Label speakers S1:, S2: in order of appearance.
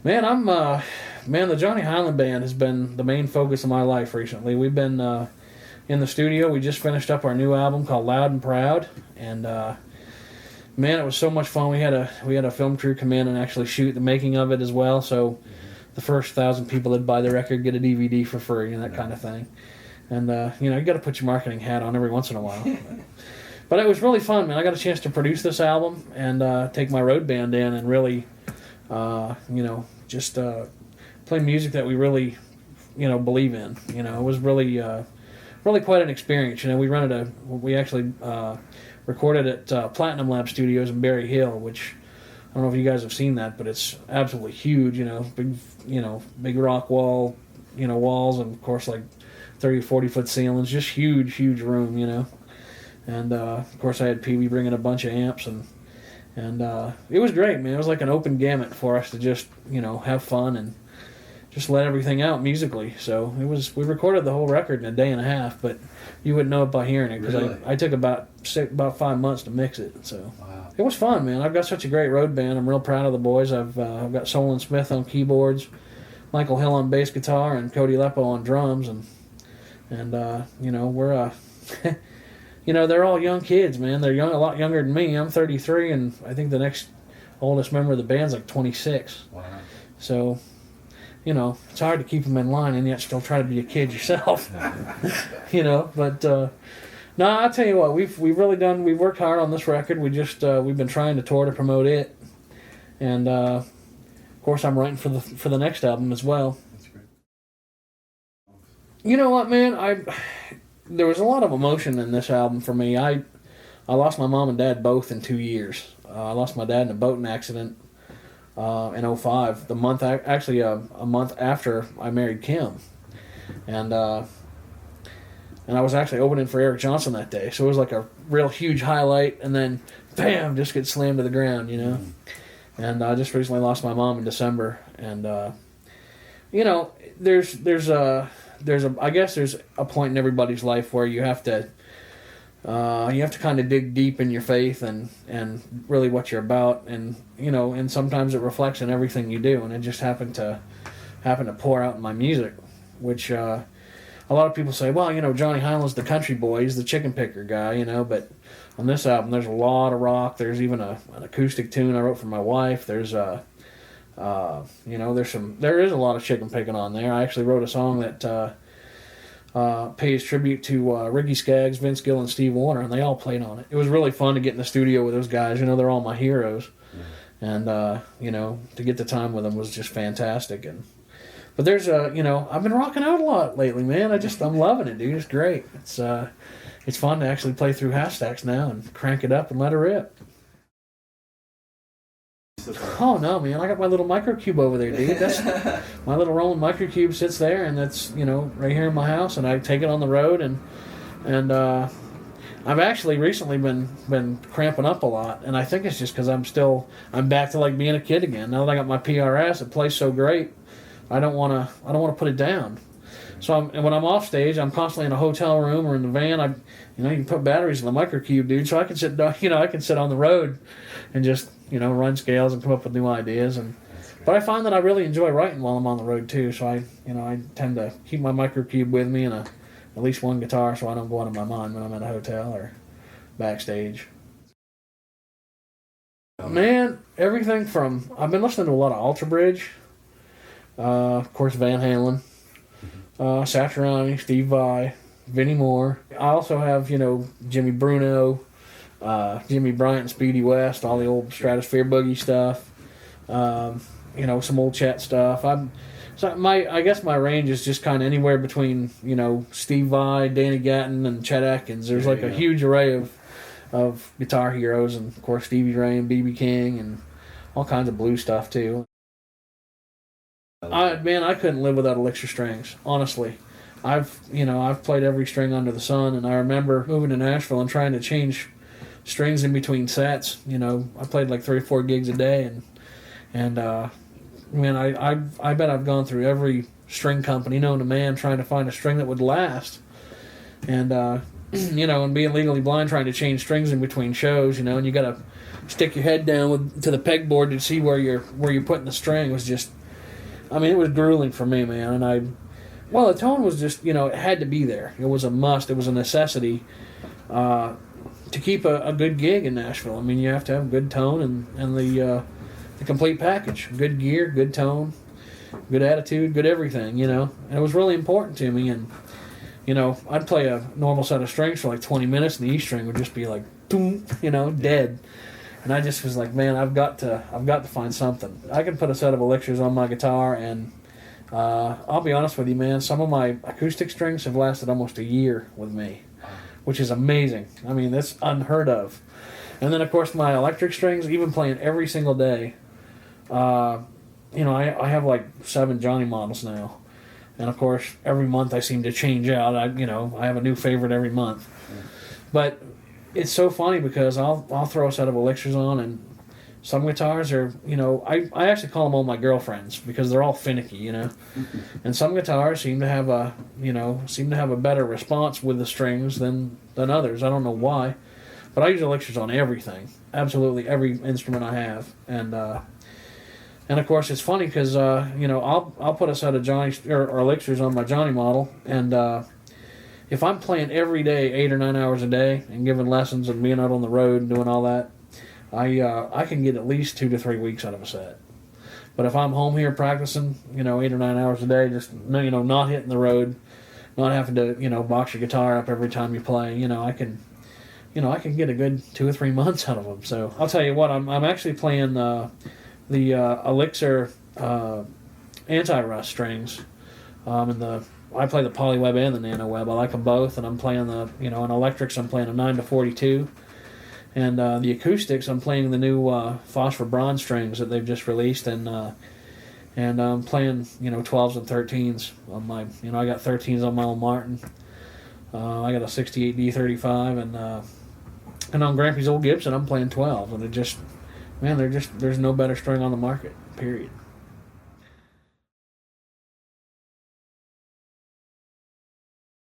S1: Man, the Johnny Hiland band has been the main focus of my life recently. We've been in the studio. We just finished up our new album called Loud and Proud, and man, it was so much fun. We had a film crew come in and actually shoot the making of it as well. So the first 1,000 people that buy the record get a DVD for free and that kind of thing. And you got to put your marketing hat on every once in a while. But it was really fun, man. I got a chance to produce this album and take my road band in and really, just play music that we really, believe in. It was really, really quite an experience. We actually recorded at Platinum Lab Studios in Berry Hill, which I don't know if you guys have seen that, but it's absolutely huge. Big rock wall, walls, and of course like 30, 40-foot ceilings, just huge, huge room. And of course I had Pee Wee bringing a bunch of amps and it was great, man. It was like an open gamut for us to just have fun and just let everything out musically. So we recorded the whole record in a day and a half, but you wouldn't know it by hearing it because
S2: Really?
S1: I took about 5 months to mix it. So
S2: Wow.
S1: it was fun, man. I've got such a great road band. I'm real proud of the boys. I've got Solon Smith on keyboards, Michael Hill on bass guitar, and Cody Leppo on drums, and we're they're all young kids, man. They're a lot younger than me. I'm 33, and I think the next oldest member of the band's like 26.
S2: Wow.
S1: So, it's hard to keep them in line and yet still try to be a kid yourself. But no, I'll tell you what, we've worked hard on this record. We've been trying to tour to promote it, and of course I'm writing for the next album as well.
S2: That's great.
S1: You know what, man? There was a lot of emotion in this album for me. I lost my mom and dad both in 2 years. I lost my dad in a boating accident in 05, a month after I married Kim, and I was actually opening for Eric Johnson that day, so it was like a real huge highlight, and then bam, just get slammed to the ground,
S2: Mm-hmm.
S1: And I just recently lost my mom in December, and I guess there's a point in everybody's life where you have to kind of dig deep in your faith and really what you're about, and and sometimes it reflects in everything you do, and it just happened to pour out in my music, which a lot of people say, well, Johnny Hiland's the country boy, he's the chicken picker guy, but on this album there's a lot of rock. There's even an acoustic tune I wrote for my wife. There's there is a lot of chicken picking on there. I actually wrote a song that pays tribute to Ricky Skaggs, Vince Gill, and Steve Wariner, and they all played on it. It was really fun to get in the studio with those guys. They're all my heroes, and to get the time with them was just fantastic. But there's I've been rocking out a lot lately, man. I'm loving it, dude. It's great. It's fun to actually play through half stacks now and crank it up and let it rip. Oh no, man! I got my little microcube over there, dude. That's my little rolling microcube sits there, and that's right here in my house. And I take it on the road, and I've actually recently been cramping up a lot, and I think it's just because I'm back to like being a kid again. Now that I got my PRS, it plays so great. I don't want to put it down. So when I'm off stage, I'm constantly in a hotel room or in the van. You can put batteries in the microcube, dude. So I can sit on the road and just run scales and come up with new ideas. But I find that I really enjoy writing while I'm on the road too. So I tend to keep my microcube with me and at least one guitar, so I don't go out of my mind when I'm at a hotel or backstage. Man, everything from I've been listening to a lot of Alter Bridge, of course Van Halen, Satriani, Steve Vai, Vinnie Moore. I also have Jimmy Bruno, Jimmy Bryant, and Speedy West, all the old Stratosphere Boogie stuff, some old Chet stuff. I guess my range is just kind of anywhere between Steve Vai, Danny Gatton, and Chet Atkins. There's like a huge array of guitar heroes, and of course Stevie Ray and B.B. King, and all kinds of blues stuff too. I couldn't live without Elixir Strings, honestly. I've played every string under the sun, and I remember moving to Nashville and trying to change strings in between sets. I played like 3 or 4 gigs a day, and I bet I've gone through every string company known to man trying to find a string that would last. And and being legally blind trying to change strings in between shows, and you got to stick your head down to the pegboard to see where you're putting the string was just I mean, it was grueling for me, man. And the tone was just, it had to be there. It was a must. It was a necessity to keep a good gig in Nashville. I mean, you have to have good tone and the complete package. Good gear, good tone, good attitude, good everything, And it was really important to me. And, I'd play a normal set of strings for like 20 minutes, and the E string would just be like, boom, dead. And I just was like, man, I've got to find something. I can put a set of Elixirs on my guitar, and I'll be honest with you, man, some of my acoustic strings have lasted almost a year with me, which is amazing. I mean, that's unheard of. And then, of course, my electric strings, even playing every single day, I have like 7 Johnny models now. And, of course, every month I seem to change out. I have a new favorite every month. But it's so funny because I'll throw a set of Elixirs on, and some guitars are, I actually call them all my girlfriends because they're all finicky, And some guitars seem to have a better response with the strings than others. I don't know why, but I use Elixirs on everything, absolutely every instrument I have, and of course it's funny because I'll put a set of Johnny or Elixirs on my Johnny model, and if I'm playing every day 8 or 9 hours a day and giving lessons and being out on the road and doing all that, I can get at least 2 to 3 weeks out of a set. But if I'm home here practicing, 8 or 9 hours a day, just not hitting the road, not having to box your guitar up every time you play, I can get a good 2 or 3 months out of them. So I'll tell you what, I'm actually playing the Elixir anti-rust strings, and I play the Polyweb and the Nano Web. I like them both, and I'm playing in electrics. I'm playing a 9-42. And the acoustics, I'm playing the new phosphor bronze strings that they've just released, and I'm playing 12s and 13s on my I got 13s on my old Martin. I got a 68 D35, and on Grampy's old Gibson I'm playing 12s, and there's no better string on the market. Period.